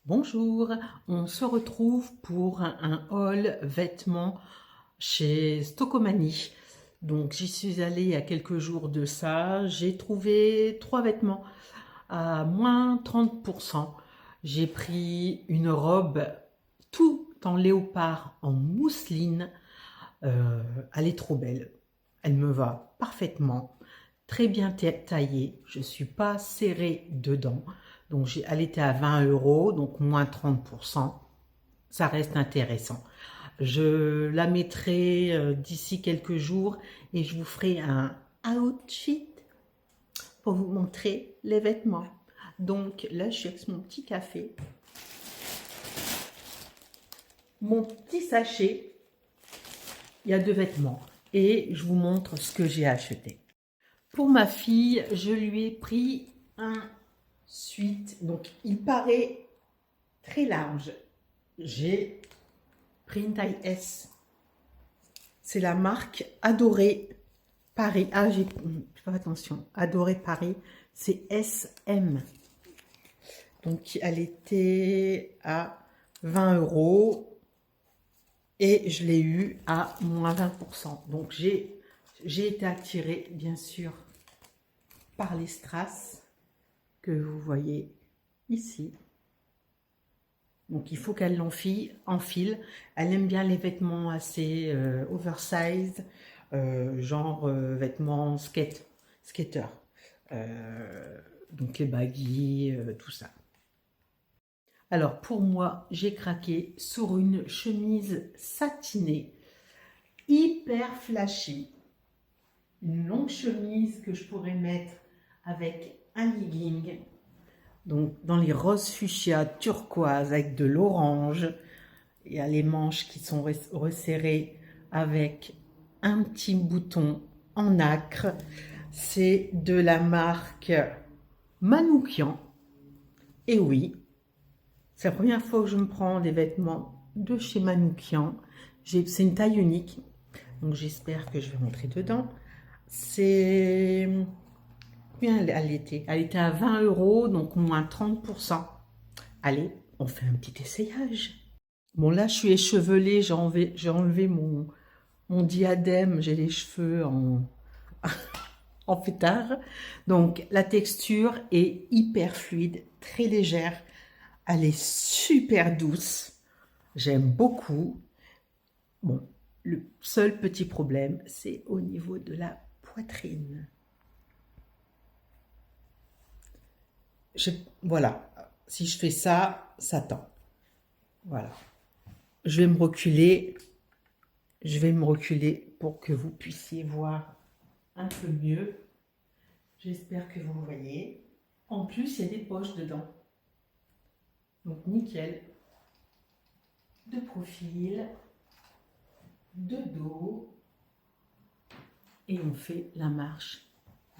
Bonjour, on se retrouve pour un haul vêtements chez Stocomanie. Donc j'y suis allée il y a quelques jours de ça, j'ai trouvé 3 vêtements à moins 30%. J'ai pris une robe tout en léopard en mousseline. Elle est trop belle, elle me va parfaitement, très bien taillée, je ne suis pas serrée dedans. Donc elle était à 20 €, donc moins 30%. Ça reste intéressant. Je la mettrai d'ici quelques jours et je vous ferai un outfit pour vous montrer les vêtements. Donc là, je suis avec mon petit café, mon petit sachet. Il y a 2 vêtements et je vous montre ce que j'ai acheté. Pour ma fille, je lui ai pris un sweat. Donc, il paraît très large. J'ai pris une taille S. C'est la marque Adoré Paris. Ah, j'ai pas attention. Adoré Paris, c'est SM. Donc, elle était à 20 € et je l'ai eu à moins 20%. Donc, j'ai été attirée, bien sûr, par les strass que vous voyez ici. Donc il faut qu'elle enfile. Elle aime bien les vêtements assez oversize, genre vêtements skater. Donc les baggy, tout ça. Alors pour moi, j'ai craqué sur une chemise satinée, hyper flashy. Une longue chemise que je pourrais mettre avec un legging. Donc dans les roses fuchsia turquoise avec de l'orange. Il y a les manches qui sont resserrées avec un petit bouton en nacre. C'est de la marque Manoukian. Et oui, c'est la première fois que je me prends des vêtements de chez Manoukian. C'est une taille unique, donc j'espère que je vais rentrer dedans. C'est bien, elle était à 20 €, donc moins 30%. Allez, on fait un petit essayage. Bon, là, je suis échevelée, j'ai enlevé mon diadème, j'ai les cheveux en pétard. Donc, la texture est hyper fluide, très légère. Elle est super douce. J'aime beaucoup. Bon, le seul petit problème, c'est au niveau de la poitrine. Voilà, si je fais ça, ça tend. Voilà. Je vais me reculer pour que vous puissiez voir un peu mieux. J'espère que vous voyez. En plus, il y a des poches dedans. Donc, nickel. De profil, de dos. Et on fait la marche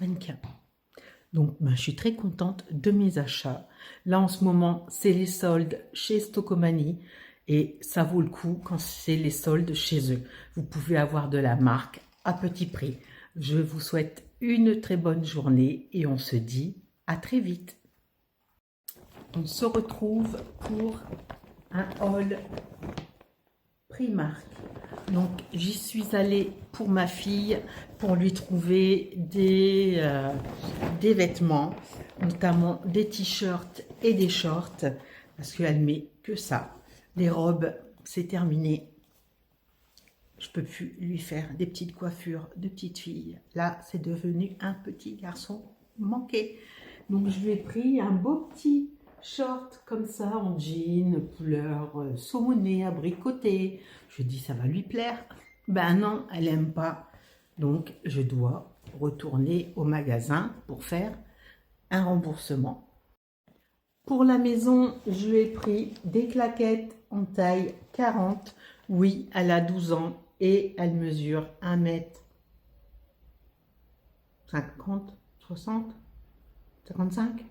mannequin. Donc, je suis très contente de mes achats. Là, en ce moment, c'est les soldes chez Stocomanie. Et ça vaut le coup quand c'est les soldes chez eux. Vous pouvez avoir de la marque à petit prix. Je vous souhaite une très bonne journée et on se dit à très vite. On se retrouve pour un haul Primark. Donc j'y suis allée pour ma fille pour lui trouver des vêtements, notamment des t-shirts et des shorts, parce qu'elle met que ça. Les robes, c'est terminé. Je peux plus lui faire des petites coiffures de petite fille. Là, c'est devenu un petit garçon manqué. Donc, je lui ai pris un beau petit short comme ça, en jean, couleur saumonée, abricoté. Je dis, ça va lui plaire. Ben non, elle n'aime pas. Donc, je dois retourner au magasin pour faire un remboursement. Pour la maison, je lui ai pris des claquettes en taille 40. Oui, elle a 12 ans et elle mesure 1m50, 60, 55.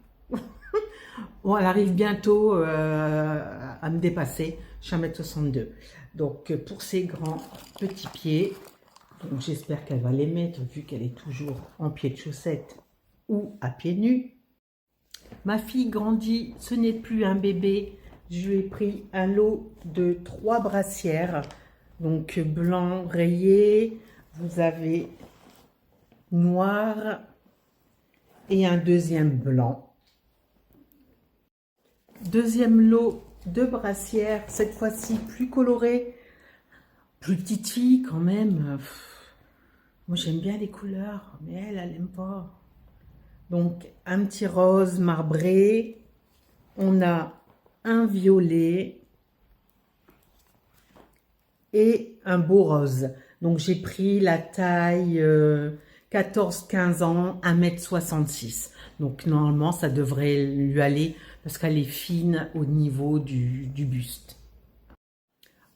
Bon, elle arrive bientôt à me dépasser. Je suis 1m62. Donc, pour ses grands petits pieds, donc j'espère qu'elle va les mettre vu qu'elle est toujours en pied de chaussette ou à pieds nus. Ma fille grandit, ce n'est plus un bébé, je lui ai pris un lot de 3 brassières. Donc blanc rayé, vous avez noir et un deuxième blanc. Deuxième lot de brassières, cette fois-ci plus colorée, plus petite fille quand même. Moi j'aime bien les couleurs, mais elle n'aime pas. Donc un petit rose marbré, on a un violet et un beau rose. Donc j'ai pris la taille 14-15 ans, 1,66 m. Donc normalement ça devrait lui aller parce qu'elle est fine au niveau du buste.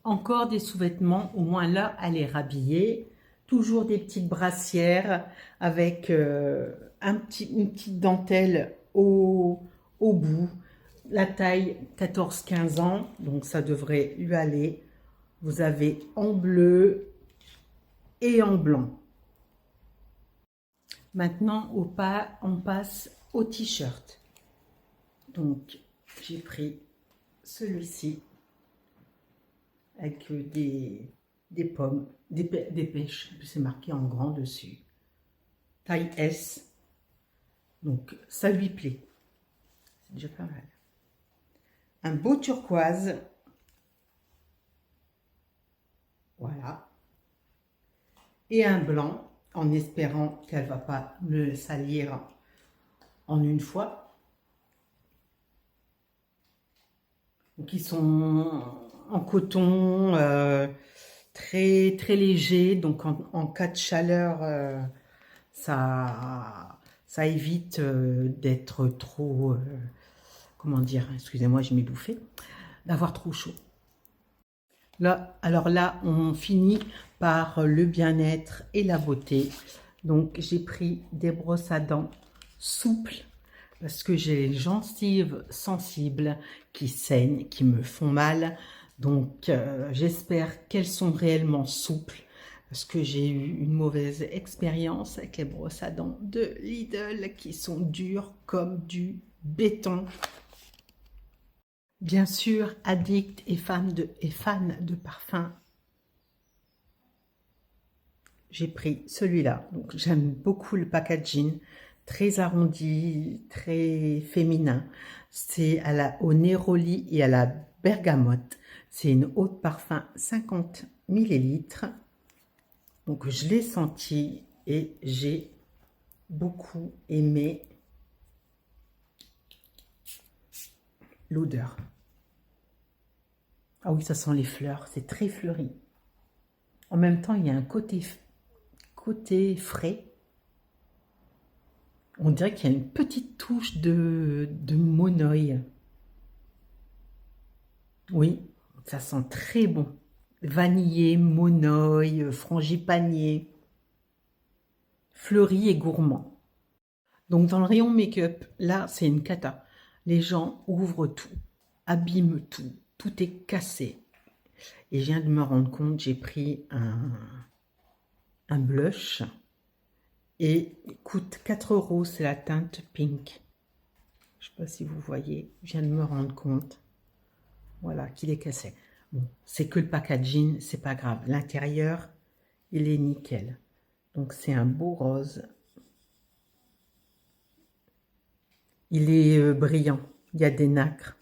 Encore des sous-vêtements, au moins là elle est rhabillée. Toujours des petites brassières avec une petite dentelle au bout. La taille 14-15 ans, donc ça devrait lui aller. Vous avez en bleu et en blanc. Maintenant, on passe au t-shirt. Donc, j'ai pris celui-ci avec des pommes, des pêches. C'est marqué en grand dessus. Taille S. Donc, ça lui plaît. C'est déjà pas mal. Un beau turquoise. Voilà. Et un blanc, en espérant qu'elle ne va pas me salir en une fois. Donc ils sont en coton très très léger, donc en cas de chaleur, ça évite d'être trop, comment dire, excusez-moi, je m'ai bouffé, d'avoir trop chaud. Là, alors là, on finit par le bien-être et la beauté. Donc, j'ai pris des brosses à dents souples parce que j'ai les gencives sensibles qui saignent, qui me font mal. Donc, j'espère qu'elles sont réellement souples parce que j'ai eu une mauvaise expérience avec les brosses à dents de Lidl qui sont dures comme du béton. Bien sûr, addict et fan de parfum, j'ai pris celui-là. Donc j'aime beaucoup le packaging, très arrondi, très féminin. C'est au néroli et à la bergamote. C'est une eau de parfum 50 ml. Donc je l'ai senti et j'ai beaucoup aimé l'odeur. Ah oui, ça sent les fleurs, c'est très fleuri. En même temps, il y a un côté frais. On dirait qu'il y a une petite touche de monoï. Oui, ça sent très bon. Vanillé, monoï, frangipanier, fleuri et gourmand. Donc dans le rayon make-up, là, c'est une cata. Les gens ouvrent tout, abîment tout. Tout est cassé. Et je viens de me rendre compte, j'ai pris un blush et il coûte 4 €, c'est la teinte Pink. Je ne sais pas si vous voyez, je viens de me rendre compte. Voilà, qu'il est cassé. Bon, c'est que le packaging, c'est pas grave. L'intérieur, il est nickel. Donc c'est un beau rose. Il est brillant, il y a des nacres.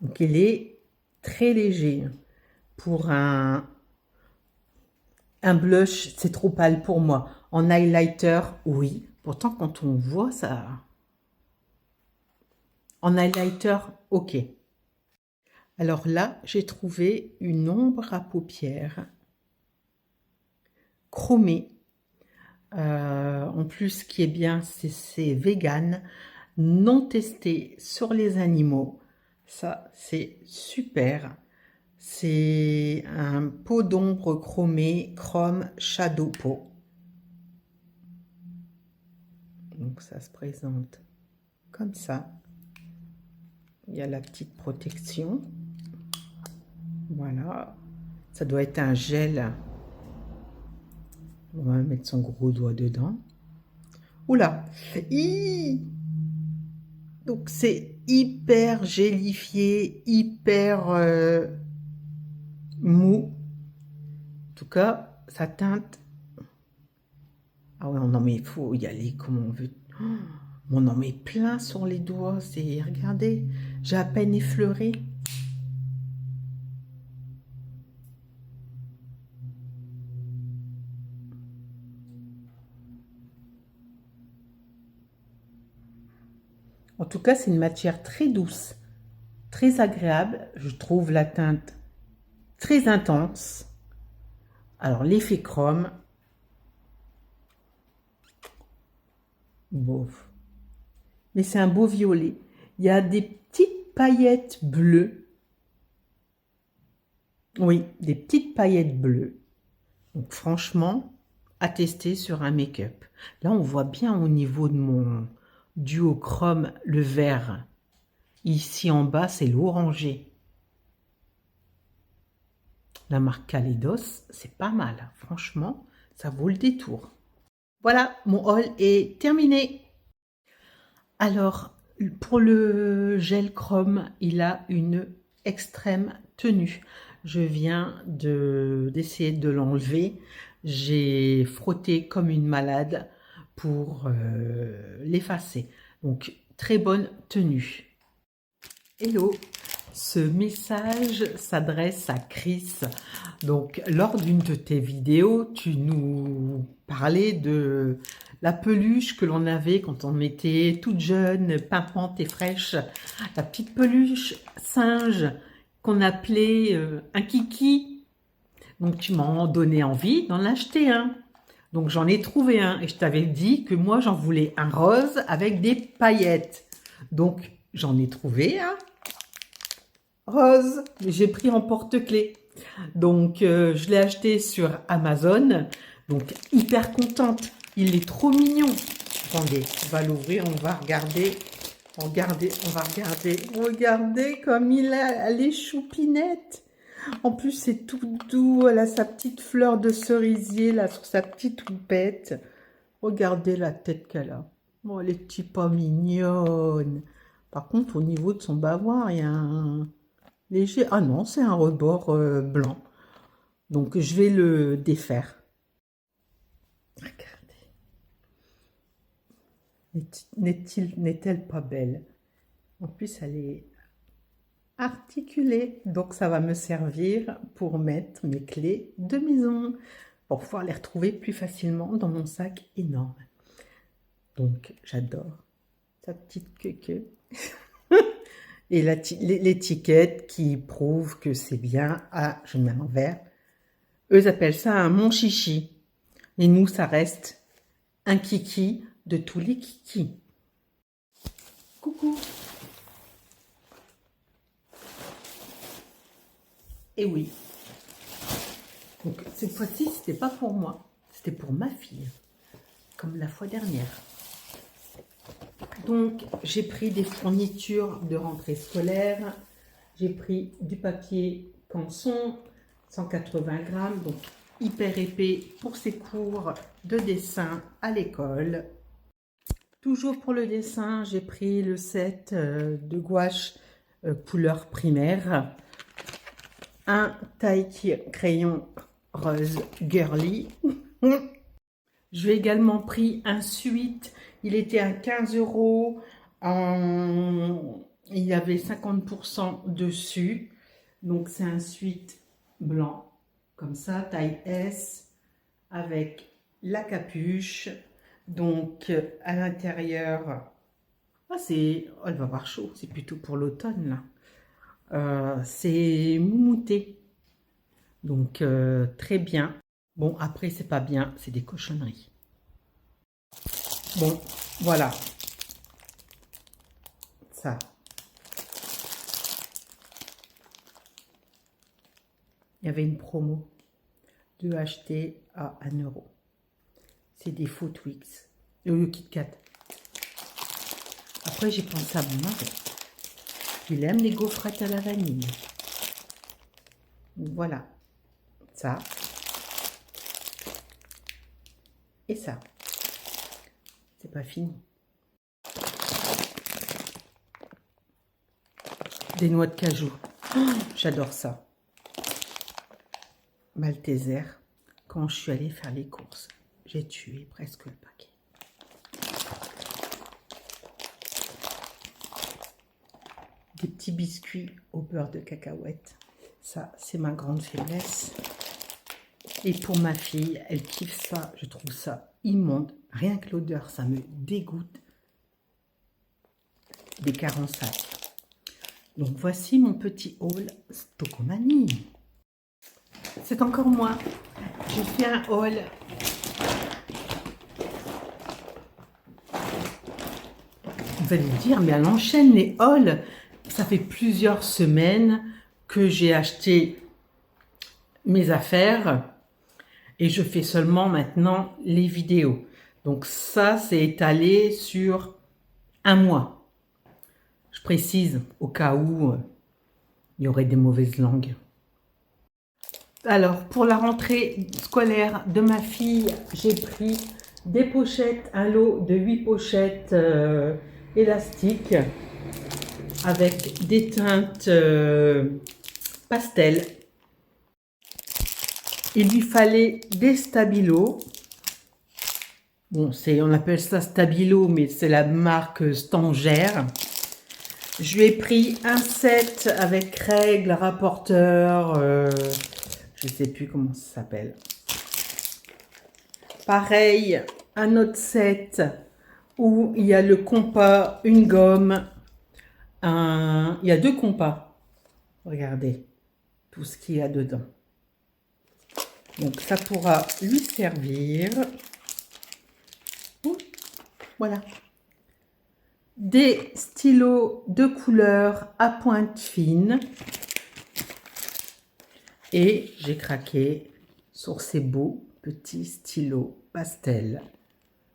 Donc il est très léger. Pour un blush, c'est trop pâle pour moi. En highlighter, oui. Pourtant, quand on voit ça... En highlighter, ok. Alors là, j'ai trouvé une ombre à paupières chromée. En plus, ce qui est bien, c'est vegan, non testé sur les animaux. Ça, c'est super. C'est un pot d'ombre chromé, Chrome Shadow Pot. Donc ça se présente comme ça. Il y a la petite protection. Voilà. Ça doit être un gel. On va mettre son gros doigt dedans. Oula! Donc c'est hyper gélifié, hyper mou. En tout cas, ça teinte. Ah ouais, non mais il faut y aller comme on veut. Oh, on en met plein sur les doigts. C'est, regardez, j'ai à peine effleuré. En tout cas, c'est une matière très douce, très agréable. Je trouve la teinte très intense. Alors, l'effet chrome, bof. Mais c'est un beau violet. Il y a des petites paillettes bleues. Oui, des petites paillettes bleues. Donc, franchement, à tester sur un make-up. Là, on voit bien au niveau de mon duochrome le vert. Ici en bas, c'est l'orangé. La marque Kaleidos, c'est pas mal. Franchement, ça vaut le détour. Voilà, mon haul est terminé. Alors, pour le gel chrome, il a une extrême tenue. Je viens d'essayer de l'enlever. J'ai frotté comme une malade pour l'effacer. Donc, très bonne tenue. Hello, ce message s'adresse à Chris. Donc, lors d'une de tes vidéos, tu nous parlais de la peluche que l'on avait quand on était toute jeune, pimpante et fraîche. La petite peluche singe qu'on appelait un kiki. Donc, tu m'as donné envie d'en acheter un. Donc, j'en ai trouvé un et je t'avais dit que moi, j'en voulais un rose avec des paillettes. Donc, j'en ai trouvé un rose, j'ai pris en porte-clés. Donc, je l'ai acheté sur Amazon. Donc, hyper contente. Il est trop mignon. Attendez, on va l'ouvrir, on va regarder. Regardez, on va regarder. Regardez comme il a les choupinettes. En plus, c'est tout doux. Elle a sa petite fleur de cerisier là sur sa petite houppette. Regardez la tête qu'elle a. Oh, elle est pas mignonne. Par contre, au niveau de son bavoir, il y a un léger... Ah non, c'est un rebord blanc. Donc, je vais le défaire. Regardez. N'est-elle pas belle? En plus, elle est articulée. Donc, ça va me servir pour mettre mes clés de maison. Pour pouvoir les retrouver plus facilement dans mon sac énorme. Donc, j'adore sa petite queue. Et l'étiquette qui prouve que c'est bien, je le mets à l'envers. Eux appellent ça un mon chichi. Et nous, ça reste un kiki de tous les kikis. Coucou. Et oui. Donc, cette fois-ci, c'était pas pour moi. C'était pour ma fille. Comme la fois dernière. Donc, j'ai pris des fournitures de rentrée scolaire. J'ai pris du papier canson, 180 grammes, donc hyper épais pour ses cours de dessin à l'école. Toujours pour le dessin, j'ai pris le set de gouache couleur primaire. Un taille crayon rose girly. J'ai également pris un suite. Il était à 15 €. Il y avait 50% dessus. Donc, c'est un suite blanc, comme ça, taille S, avec la capuche. Donc, à l'intérieur, elle va avoir chaud. C'est plutôt pour l'automne, là. C'est moumouté. Donc, très bien. Bon, après, c'est pas bien. C'est des cochonneries. Bon, voilà. Ça. Il y avait une promo de acheter à 1 €. C'est des faux Twix. Le Kit Kat. Après, j'ai pensé à mon mari. Il aime les gaufrettes à la vanille. Voilà. Ça. Et ça. C'est pas fini. des noix de cajou. Oh, j'adore ça. Malteser. Quand je suis allée faire les courses, j'ai tué presque le paquet. Des petits biscuits au beurre de cacahuète. Ça, c'est ma grande faiblesse. Et pour ma fille, elle kiffe ça. Je trouve ça immonde. Rien que l'odeur, ça me dégoûte. Des carensacs. Donc voici mon petit haul Stocomanie. C'est encore moi. J'ai fait un haul. Vous allez me dire, mais elle enchaîne les hauls. Ça fait plusieurs semaines que j'ai acheté mes affaires et je fais seulement maintenant les vidéos. Donc ça, c'est étalé sur un mois. Je précise au cas où il y aurait des mauvaises langues. Alors, pour la rentrée scolaire de ma fille, j'ai pris des pochettes, un lot de 8 pochettes élastiques avec des teintes pastel. Il lui fallait des stabilos. Bon, on appelle ça stabilo, mais c'est la marque Stangère. Je lui ai pris un set avec règles, rapporteur, je ne sais plus comment ça s'appelle. Pareil, un autre set où il y a le compas, une gomme, il y a 2 compas. Regardez tout ce qu'il y a dedans. Donc ça pourra lui servir. Voilà. Des stylos de couleur à pointe fine. Et j'ai craqué sur ces beaux petits stylos pastel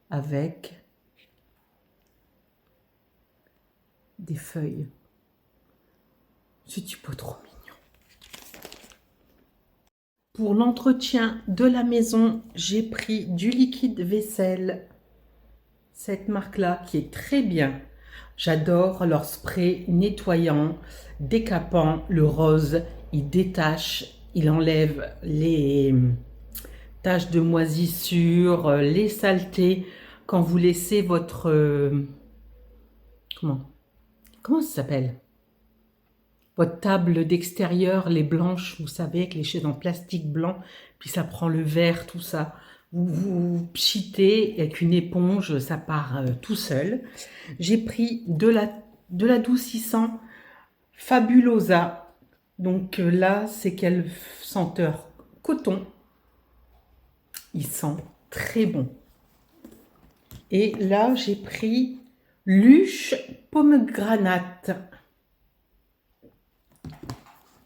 avec des feuilles. C'est pas trop mignon. Pour l'entretien de la maison, j'ai pris du liquide vaisselle. Cette marque-là qui est très bien. J'adore leur spray nettoyant, décapant. Le rose, il détache, il enlève les taches de moisissure, les saletés. Quand vous laissez votre... Comment ça s'appelle? Votre table d'extérieur, les blanches, vous savez, avec les chaises en plastique blanc, puis ça prend le verre, tout ça. Vous pchitez avec une éponge, ça part tout seul. J'ai pris de l'adoucissant Fabulosa. Donc là, c'est quelle senteur? Coton. Il sent très bon. Et là, j'ai pris Luche Pomegranate.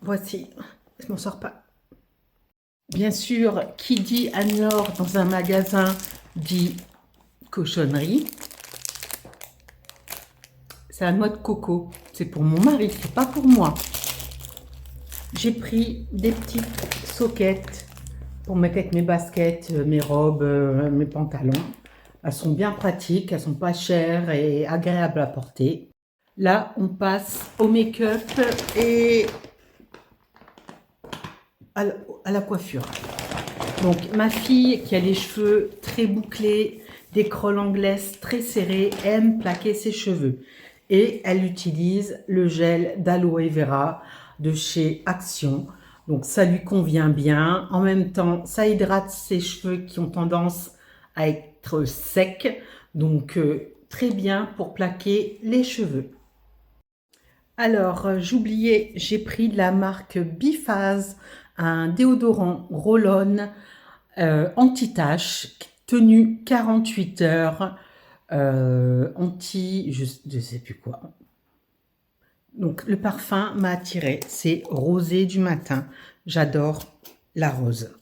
Voici, je m'en sors pas. Bien sûr, qui dit Anne-Laure dans un magasin dit cochonnerie. C'est la noix de coco. C'est pour mon mari, c'est pas pour moi. J'ai pris des petites soquettes pour mettre avec mes baskets, mes robes, mes pantalons. Elles sont bien pratiques, elles sont pas chères et agréables à porter. Là, on passe au make-up et à la coiffure. Donc, ma fille qui a les cheveux très bouclés, des crolles anglaises très serrées, aime plaquer ses cheveux. Et elle utilise le gel d'aloe vera de chez Action. Donc, ça lui convient bien. En même temps, ça hydrate ses cheveux qui ont tendance à être secs. Donc, très bien pour plaquer les cheveux. Alors, j'oubliais, j'ai pris de la marque Biphase, un déodorant roll-on anti-tache, tenu 48 heures, je sais plus quoi. Donc, le parfum m'a attiré, c'est Rosé du matin. J'adore la rose.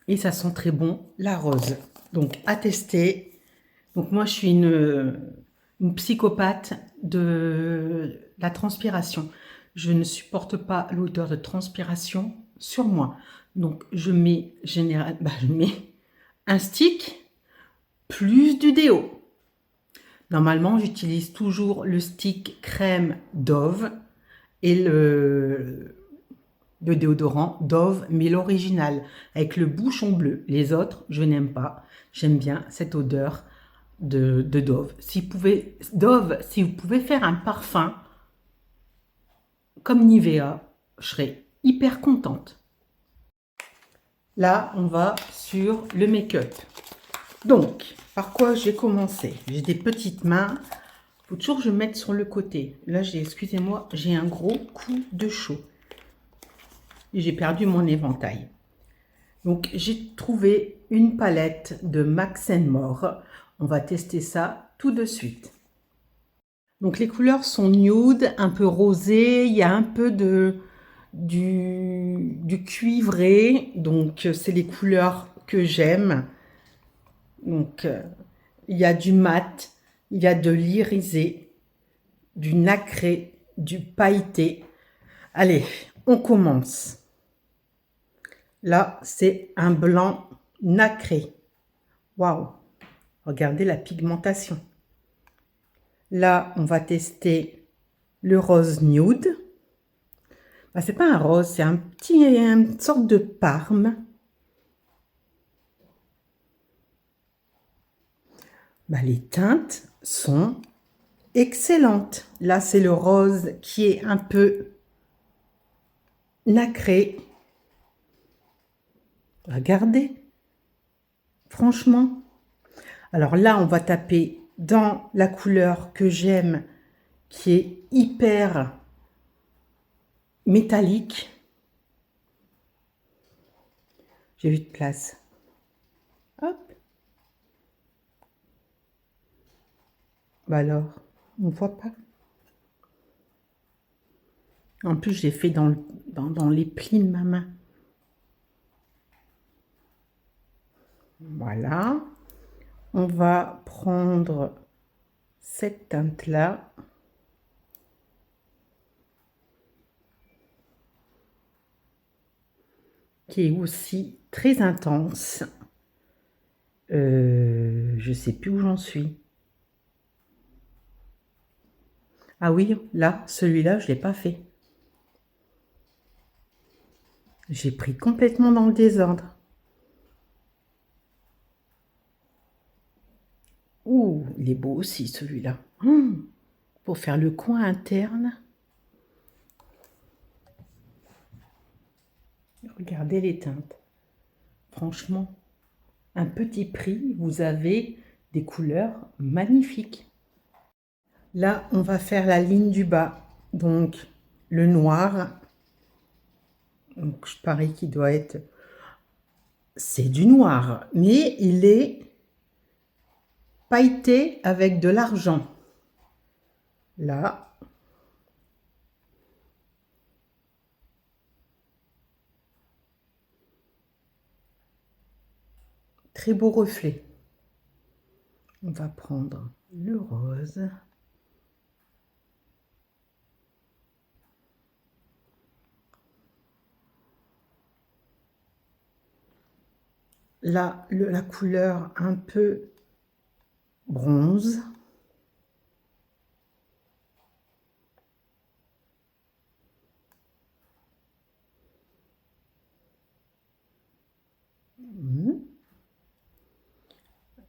Et ça sent très bon, la rose. Donc, à tester. Donc, moi, je suis une psychopathe de la transpiration. Je ne supporte pas l'odeur de transpiration sur moi. Donc, je mets un stick plus du déo. Normalement, j'utilise toujours le stick crème Dove et le déodorant Dove, mais l'original, avec le bouchon bleu. Les autres, je n'aime pas. J'aime bien cette odeur de Dove. Dove, si vous pouvez faire un parfum comme Nivea, je serais hyper contente. Là, on va sur le make-up. Donc, par quoi j'ai commencé? J'ai des petites mains. Il faut toujours que je mette sur le côté. Là, excusez-moi, j'ai un gros coup de chaud. J'ai perdu mon éventail. Donc, j'ai trouvé une palette de Max More. On va tester ça tout de suite. Donc, les couleurs sont nude, un peu rosé. Il y a un peu du cuivré. Donc, c'est les couleurs que j'aime. Donc, il y a du mat, il y a de l'irisé, du nacré, du pailleté. Allez, on commence. Là, c'est un blanc nacré. Waouh! Regardez la pigmentation. Là, on va tester le rose nude. Bah, c'est pas un rose, c'est une sorte de parme. Bah, les teintes sont excellentes. Là, c'est le rose qui est un peu nacré. Regardez, franchement. Alors là, on va taper dans la couleur que j'aime, qui est hyper métallique. J'ai vu de place. Hop. Bah alors, on ne voit pas. En plus, j'ai fait dans les plis de ma main. Voilà. On va prendre cette teinte-là. Qui est aussi très intense. Je ne sais plus où j'en suis. Ah oui, là, celui-là, je ne l'ai pas fait. J'ai pris complètement dans le désordre. Ouh, il est beau aussi celui-là. Pour faire le coin interne. Regardez les teintes. Franchement, un petit prix, vous avez des couleurs magnifiques. Là, on va faire la ligne du bas. Donc, le noir. Donc, je parie qu'il doit être... C'est du noir, mais il est pailleté avec de l'argent. Là. Très beau reflet. On va prendre le rose. Là, la couleur un peu bronze.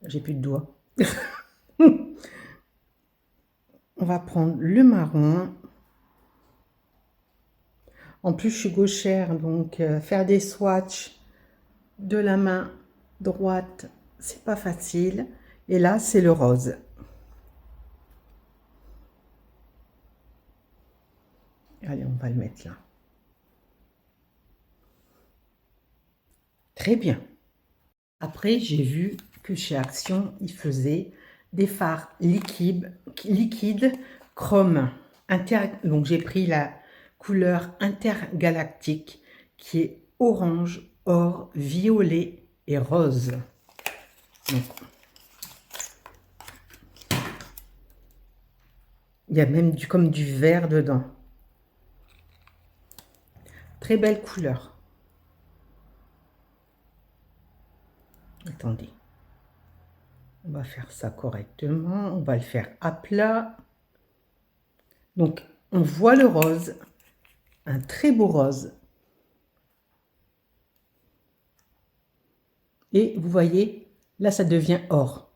J'ai plus de doigts. On va prendre le marron. En plus, je suis gauchère, donc faire des swatchs de la main droite, c'est pas facile. Et là, c'est le rose. Allez, on va le mettre là. Très bien. Après, j'ai vu que chez Action, ils faisaient des fards liquides chrome. Donc, j'ai pris la couleur intergalactique qui est orange, or, violet et rose. Donc, il y a même comme du vert dedans. Très belle couleur. Attendez. On va faire ça correctement. On va le faire à plat. Donc, on voit le rose. Un très beau rose. Et vous voyez, là, ça devient or.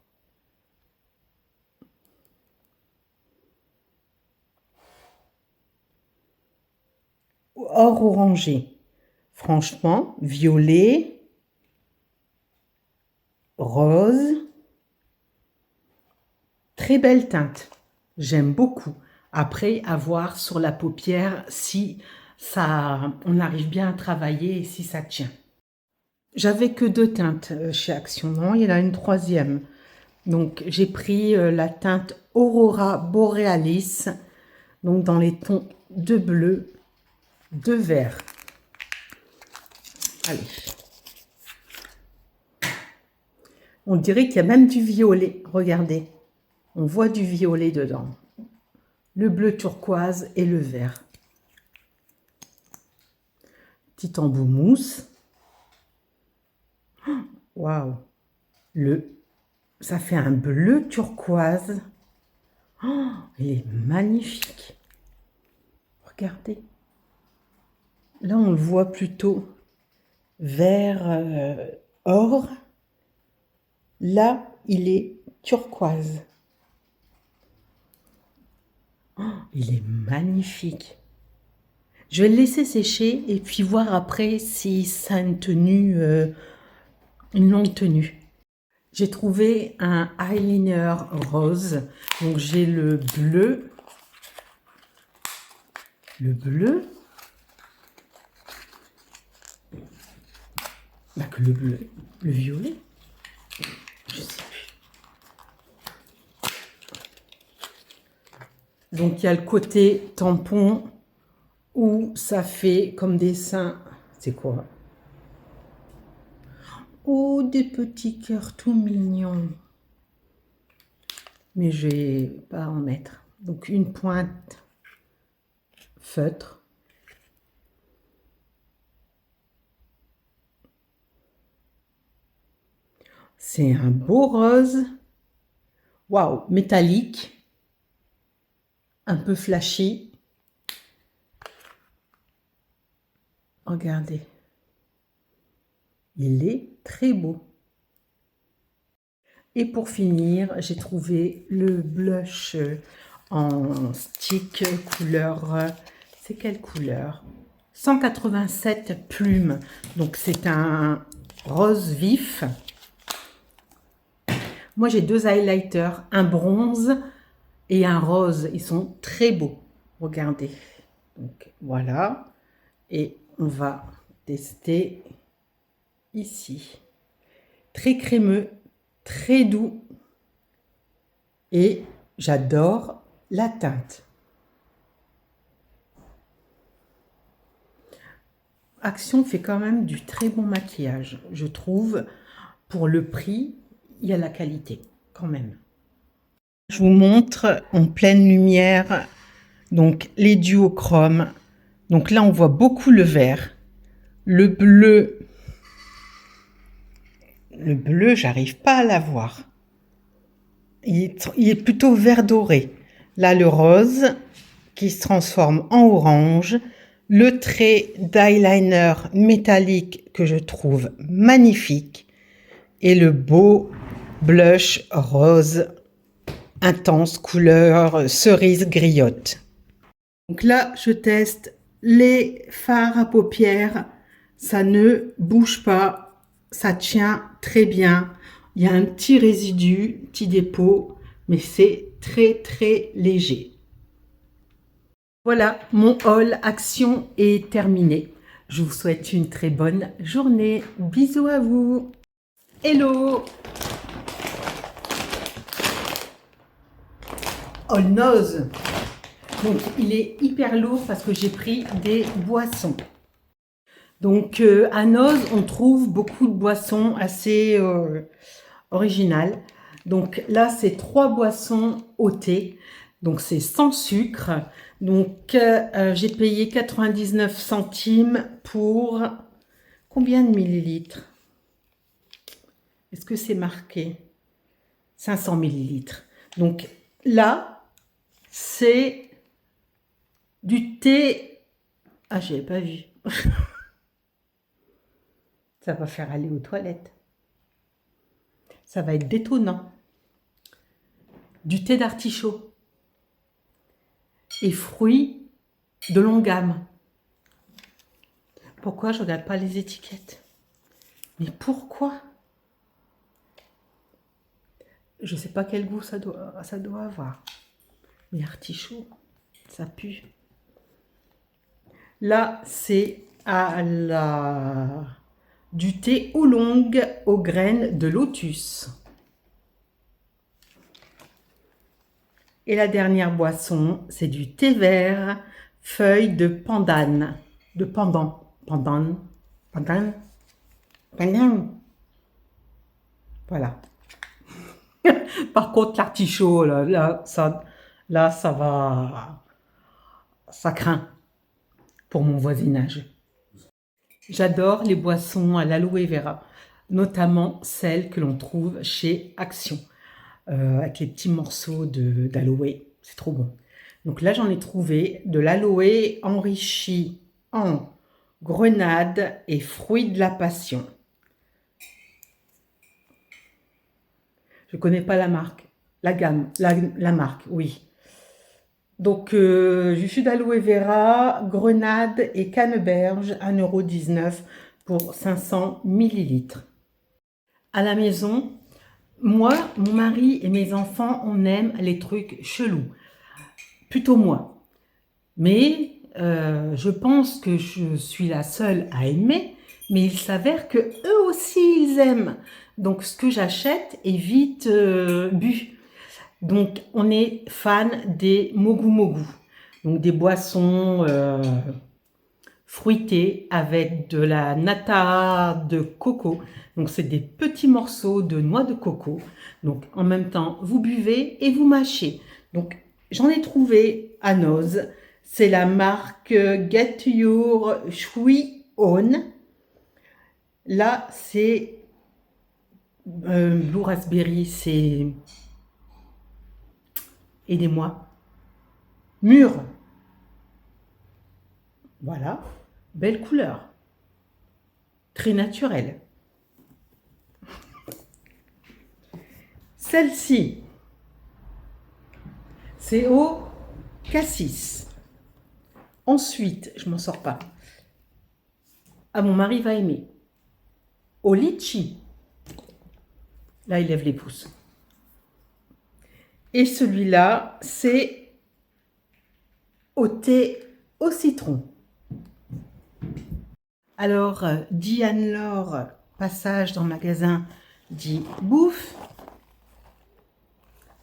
Or orangé. Franchement, violet, rose. Très belle teinte. J'aime beaucoup. Après, à voir sur la paupière si ça, on arrive bien à travailler et si ça tient. J'avais que 2 teintes chez Action. Non, il y en a une troisième. Donc, j'ai pris la teinte Aurora Borealis. Donc, dans les tons de bleu, de vert. Allez. On dirait qu'il y a même du violet. Regardez. On voit du violet dedans. Le bleu turquoise et le vert. Petit embout mousse. Waouh! Ça fait un bleu turquoise. Oh, il est magnifique. Regardez. Là, on le voit plutôt vert or. Là, il est turquoise. Oh, il est magnifique. Je vais le laisser sécher et puis voir après si ça a une tenue, une longue tenue. J'ai trouvé un eyeliner rose. Donc j'ai le bleu. Le bleu. Bah que le bleu. Le violet. Je sais plus. Donc il y a le côté tampon où ça fait comme des seins. C'est quoi? Oh, des petits cœurs tout mignons. Mais je vais pas en mettre. Donc une pointe feutre. C'est un beau rose. Waouh, métallique. Un peu flashy. Regardez. Il est très beau. Et pour finir, j'ai trouvé le blush en stick couleur, c'est quelle couleur? 187 plumes. Donc c'est un rose vif. Moi j'ai 2 highlighters, un bronze et un rose. Ils sont très beaux. Regardez. Donc voilà. Et on va tester ici. Très crémeux, très doux. Et j'adore la teinte. Action fait quand même du très bon maquillage. Je trouve, pour le prix, il y a la qualité, quand même. Je vous montre en pleine lumière, donc les duochromes. Donc là, on voit beaucoup le vert. Le bleu, j'arrive pas à l'avoir. Il est plutôt vert doré. Là, le rose qui se transforme en orange. Le trait d'eyeliner métallique que je trouve magnifique. Et le beau blush rose intense couleur cerise griotte. Donc là, je teste les fards à paupières. Ça ne bouge pas. Ça tient très bien. Il y a un petit résidu, petit dépôt, mais c'est très très léger. Voilà, mon haul Action est terminé. Je vous souhaite une très bonne journée. Bisous à vous. Hello. All Nose. Donc, il est hyper lourd parce que j'ai pris des boissons. Donc, à Nose, on trouve beaucoup de boissons assez originales. Donc là, c'est 3 boissons au thé. Donc, c'est sans sucre. Donc, j'ai payé 99 centimes pour combien de millilitres? Est-ce que c'est marqué? 500 millilitres. Donc là, c'est du thé. Ah, je n'avais pas vu. Ça va faire aller aux toilettes. Ça va être détonnant. Du thé d'artichaut. Et fruits de longue gamme. Pourquoi je ne regarde pas les étiquettes? Mais pourquoi? Je ne sais pas quel goût ça doit avoir. Mais artichaut, ça pue. Là, c'est du thé oolong aux graines de lotus. Et la dernière boisson, c'est du thé vert, feuille de pandan. De pandan. Pandan. Pandan. Pandan. Voilà. Par contre, l'artichaut, ça va. Ça craint pour mon voisinage. J'adore les boissons à l'aloe vera, notamment celles que l'on trouve chez Action, avec les petits morceaux d'aloe. C'est trop bon. Donc là, j'en ai trouvé de l'aloe enrichi en grenade et fruits de la passion. Je ne connais pas la marque, la gamme, la marque, oui. Donc, jus d'aloe vera, grenade et canneberge, 1,19 € pour 500 millilitres. À la maison, moi, mon mari et mes enfants, on aime les trucs chelous. Plutôt moi. Mais je pense que je suis la seule à aimer, mais il s'avère que eux aussi, ils aiment. Donc, ce que j'achète est vite bu. Donc, on est fan des mogu mogu, donc des boissons fruitées avec de la nata de coco. Donc, c'est des petits morceaux de noix de coco. Donc, en même temps, vous buvez et vous mâchez. Donc, j'en ai trouvé à Noz. C'est la marque Get Your Shui On. Là, c'est Blue Raspberry, c'est... Aidez-moi. Mûr. Voilà. Belle couleur. Très naturelle. Celle-ci, c'est au cassis. Ensuite, je m'en sors pas. Ah, mon mari va aimer. Au litchi. Là, il lève les pouces. Et celui-là, c'est au thé au citron. Alors, Diane-Laure, passage dans le magasin, dit bouffe.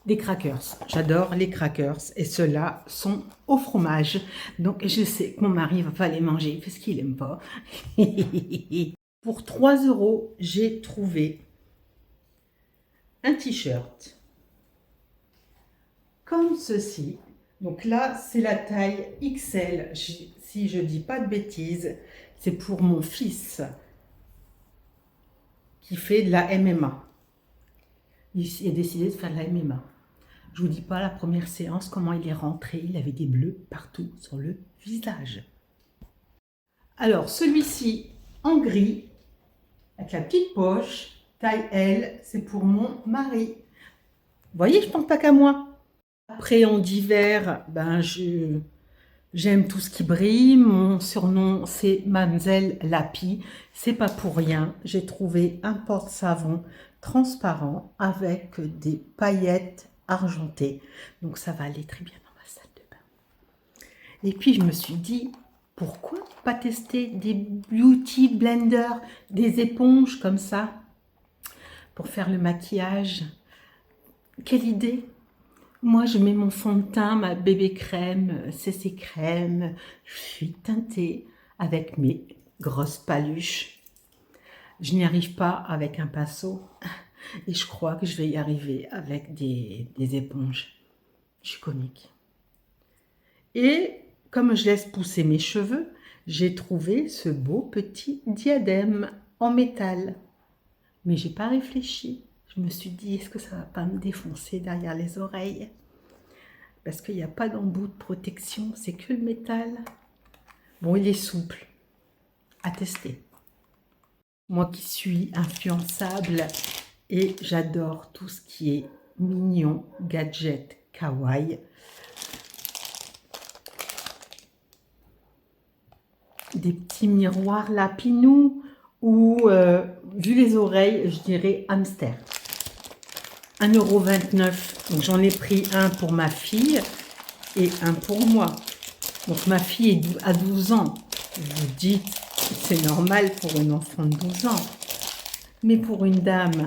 Des crackers. J'adore les crackers. Et ceux-là sont au fromage. Donc, je sais que mon mari ne va pas les manger parce qu'il n'aime pas. Pour 3 €, j'ai trouvé un t-shirt comme ceci. Donc là, c'est la taille XL. Si je dis pas de bêtises, c'est pour mon fils qui fait de la MMA. Il a décidé de faire de la MMA. Je vous dis pas la première séance, comment il est rentré. Il avait des bleus partout sur le visage. Alors, celui-ci en gris, avec la petite poche, taille L, c'est pour mon mari. Vous voyez, je ne pense pas qu'à moi. Après, en d'hiver, ben, j'aime tout ce qui brille. Mon surnom, c'est Mademoiselle Lapi. C'est pas pour rien. J'ai trouvé un porte-savon transparent avec des paillettes argentées. Donc, ça va aller très bien dans ma salle de bain. Et puis, je me suis dit, pourquoi pas tester des beauty blenders, des éponges comme ça, pour faire le maquillage? Quelle idée! Moi, je mets mon fond de teint, ma bébé crème, CC crème. Je suis teintée avec mes grosses paluches. Je n'y arrive pas avec un pinceau. Et je crois que je vais y arriver avec des éponges. Je suis comique. Et comme je laisse pousser mes cheveux, j'ai trouvé ce beau petit diadème en métal. Mais j'ai pas réfléchi. Je Je me suis dit, est-ce que ça va pas me défoncer derrière les oreilles? Parce qu'il n'y a pas d'embout de protection, c'est que le métal. Bon, il est souple, à tester. Moi qui suis influençable et j'adore tout ce qui est mignon, gadget, kawaii. Des petits miroirs lapinou ou, vu les oreilles, je dirais hamster. 1,29 €. Donc j'en ai pris un pour ma fille et un pour moi. Donc ma fille a 12 ans. Vous dites, c'est normal pour une enfant de 12 ans. Mais pour une dame,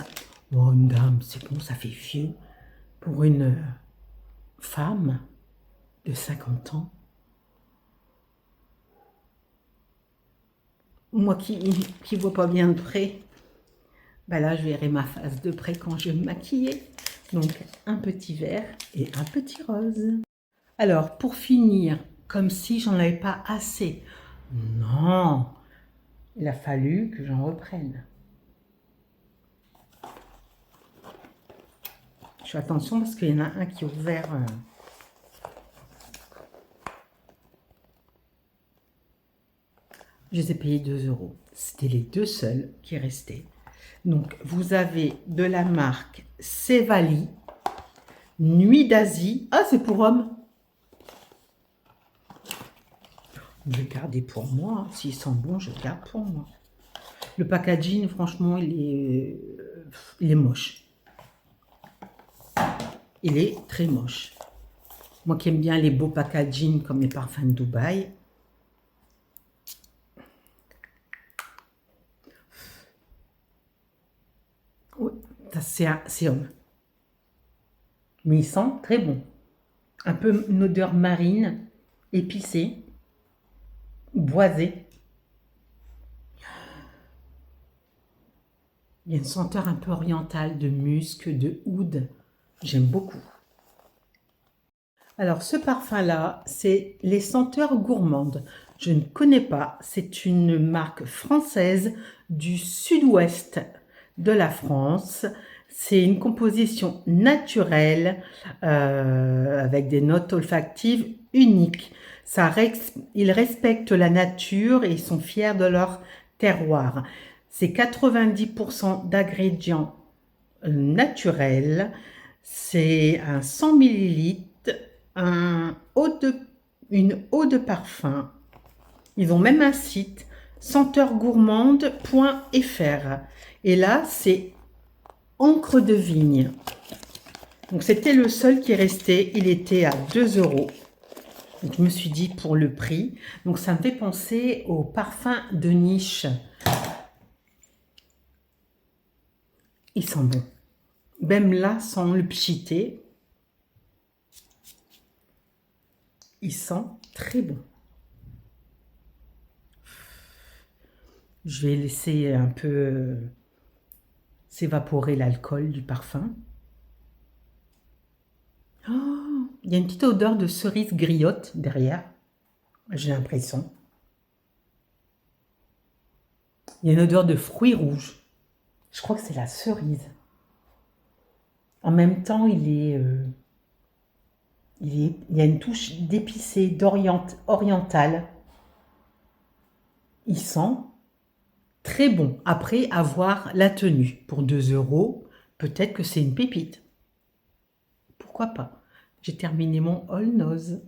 oh une dame, c'est bon, ça fait vieux. Pour une femme de 50 ans, moi qui vois pas bien de près, bah là je verrai ma face de près quand je vais me maquiller. Donc un petit vert et un petit rose. Alors pour finir, comme si j'en avais pas assez. Non, il a fallu que j'en reprenne. Je fais attention parce qu'il y en a un qui est ouvert. Je les ai payés 2 €. C'était les deux seuls qui restaient. Donc, vous avez de la marque Sevali, Nuit d'Asie. Ah, c'est pour hommes. Je vais garder pour moi. S'ils sont bons, je garde pour moi. Le packaging, franchement, il est moche. Il est très moche. Moi qui aime bien les beaux packaging comme les parfums de Dubaï. Oui, c'est homme. Mais il sent très bon. Un peu une odeur marine, épicée, boisée. Il y a une senteur un peu orientale de musc, de oud. J'aime beaucoup. Alors, ce parfum-là, c'est les senteurs gourmandes. Je ne connais pas. C'est une marque française du sud-ouest de la France. C'est une composition naturelle avec des notes olfactives uniques. Ils respectent la nature et ils sont fiers de leur terroir. C'est 90% d'ingrédients naturels. C'est un 100 ml, une eau de parfum. Ils ont même un site, senteurgourmande.fr. Et là, c'est encre de vigne. Donc, c'était le seul qui restait. Il était à 2 €. Donc, je me suis dit pour le prix. Donc, ça me fait penser au parfum de niche. Il sent bon. Même là, sans le pchiter, il sent très bon. Je vais laisser un peu s'évaporer l'alcool du parfum. Oh, il y a une petite odeur de cerise griotte derrière, j'ai l'impression. Il y a une odeur de fruits rouges. Je crois que c'est la cerise. En même temps, il y a une touche d'épicé, orientale. Il sent très bon. Après, avoir la tenue. Pour 2 €, peut-être que c'est une pépite. Pourquoi pas? J'ai terminé mon All Nose.